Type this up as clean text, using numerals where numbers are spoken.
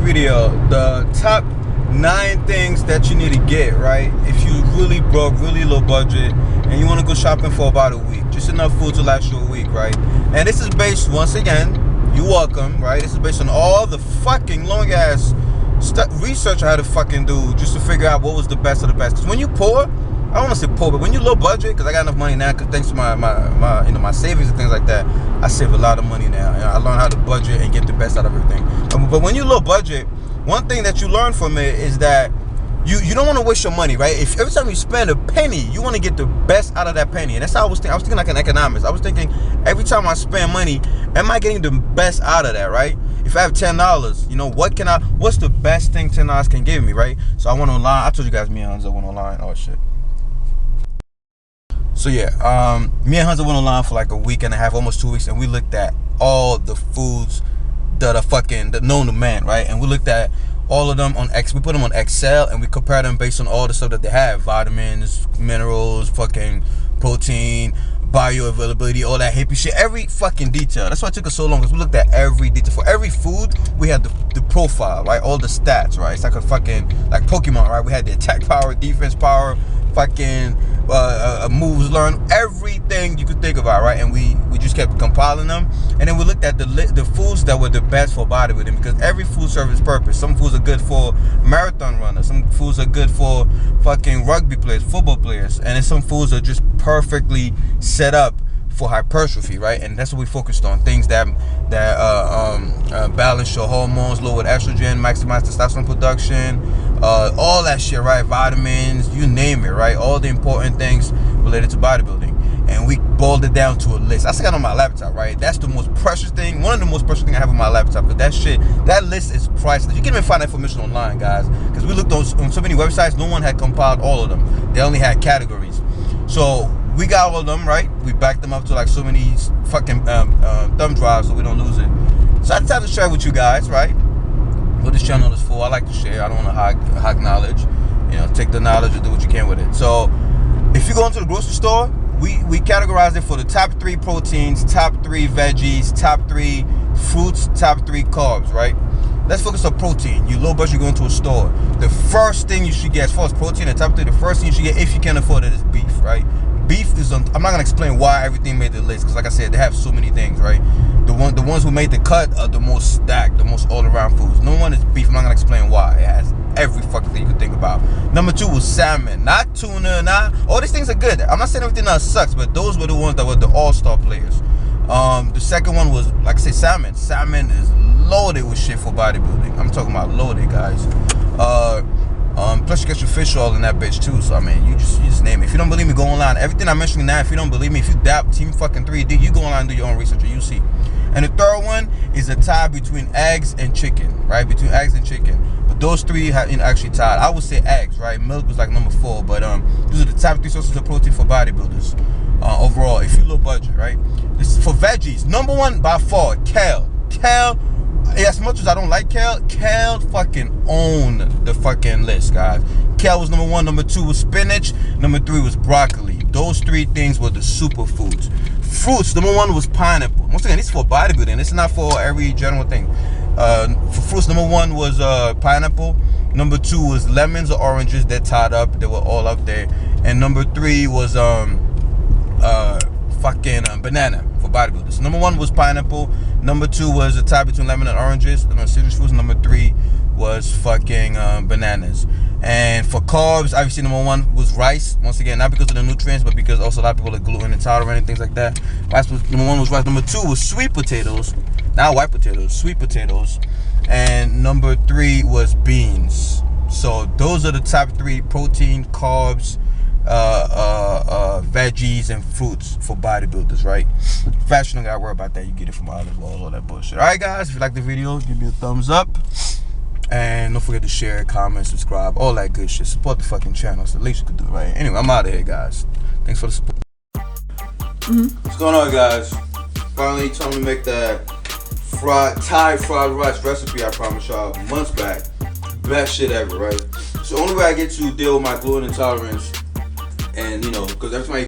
video, the top 9 things that you need to get, right? If you really broke, really low budget, and you want to go shopping for about a week, just enough food to last you a week, right? And this is based, once again, you're welcome, right? This is based on all the fucking long ass research I had to fucking do just to figure out what was the best of the best. Because when you poor, I don't want to say poor, but when you low budget, because I got enough money now, because thanks to my savings and things like that, I save a lot of money now. I learned how to budget and get the best out of everything. But when you low budget, one thing that you learn from it is that you don't want to waste your money, right? If every time you spend a penny, you want to get the best out of that penny. And that's how I was thinking like an economist. I was thinking every time I spend money, am I getting the best out of that, right? If I have $10, you know, what's the best thing $10 can give me, right? So I went online. I told you guys me and Hunza went online. Oh shit. So yeah, me and Hunza went online for like a week and a half, almost 2 weeks, and we looked at all the foods that are known to man, right? And we looked at all of them on we put them on Excel, and we compared them based on all the stuff that they have: vitamins, minerals, fucking protein, bioavailability, all that hippie shit, every fucking detail. That's why it took us so long, because we looked at every detail. For every food, we had the profile, right? All the stats, right? It's like a fucking, like Pokemon, right? We had the attack power, defense power, fucking moves learned, everything you could think about, right? And we just kept compiling them, and then we looked at the foods that were the best for bodybuilding, because every food serves its purpose. Some foods are good for marathon runners, some foods are good for fucking rugby players, football players, and then some foods are just perfectly set up for hypertrophy, right? And that's what we focused on, things that balance your hormones, lower estrogen, maximize testosterone production, all that shit, right? Vitamins, you name it, right? All the important things related to bodybuilding. And we boiled it down to a list. I still got it on my laptop, right? That's the most precious thing, one of the most precious things I have on my laptop, because that list is priceless. You can't even find that information online, guys, because we looked on so many websites, no one had compiled all of them. They only had categories. So we got all of them, right? We backed them up to like so many fucking thumb drives so we don't lose it. So I decided to share with you guys, right? What this channel is for. I like to share. I don't want to hog knowledge. You know, take the knowledge and do what you can with it. So if you go into the grocery store, we categorize it for the top 3 proteins, top 3 veggies, top 3 fruits, top 3 carbs, right? Let's focus on protein. You low budget, you go into a store. The first thing you should get, as far as protein, the top 3, the first thing you should get, if you can afford it, is beef, right? Beef is I'm not gonna explain why everything made the list, because like I said, they have so many things, right? The ones who made the cut are the most stacked, the most all-around foods. Number 1 is beef. I'm not gonna explain why. It has every fucking thing you could think about. Number 2 was salmon, not tuna, all these things are good. I'm not saying everything else sucks, but those were the ones that were the all-star players. The second one was, like I say, salmon. Salmon is loaded with shit for bodybuilding. I'm talking about loaded, guys. Plus you get your fish oil in that bitch too. So I mean, you just name it. If you don't believe me, go online. Everything I'm mentioning now, if you don't believe me, if you doubt Team fucking 3D, you go online and do your own research and you see. And the third one is a tie between eggs and chicken, right? Between eggs and chicken. But those 3 have actually tied. I would say eggs, right? Milk was like number 4, but these are the top 3 sources of protein for bodybuilders. Overall, if you low budget, right? This is for veggies. Number 1 by far, kale. Kale. As much as I don't like kale fucking owned the fucking list, guys. Kale was number 1, number 2 was spinach, number 3 was broccoli. Those 3 things were the superfoods. Fruits, number 1 was pineapple. Once again, this is for bodybuilding. This is not for every general thing. For fruits, number 1 was pineapple. Number 2 was lemons or oranges. They're tied up. They were all up there. And number 3 was banana for bodybuilders. So number 1 was pineapple. Number 2 was a tie between lemon and oranges. And citrus fruits. Number 3 was fucking bananas. And for carbs, obviously number 1 was rice. Once again, not because of the nutrients, but because also a lot of people are gluten intolerant and things like that. Number 1 was rice. Number 2 was sweet potatoes, not white potatoes, sweet potatoes. And number 3 was beans. So those are the top 3 protein, carbs, veggies, and fruits for bodybuilders, right? Fast, you don't gotta worry about that. You get it from olive oil, all that bullshit. All right, guys, if you like the video, give me a thumbs up, and don't forget to share, comment, subscribe, all that good shit. Support the fucking channel. It's the least you could do, right? Anyway, I'm out of here, guys. Thanks for the support. What's going on, guys? Finally, time to make that Thai fried rice recipe I promised y'all months back. Best shit ever, right? So the only way I get to deal with my gluten intolerance, and you know, because every time I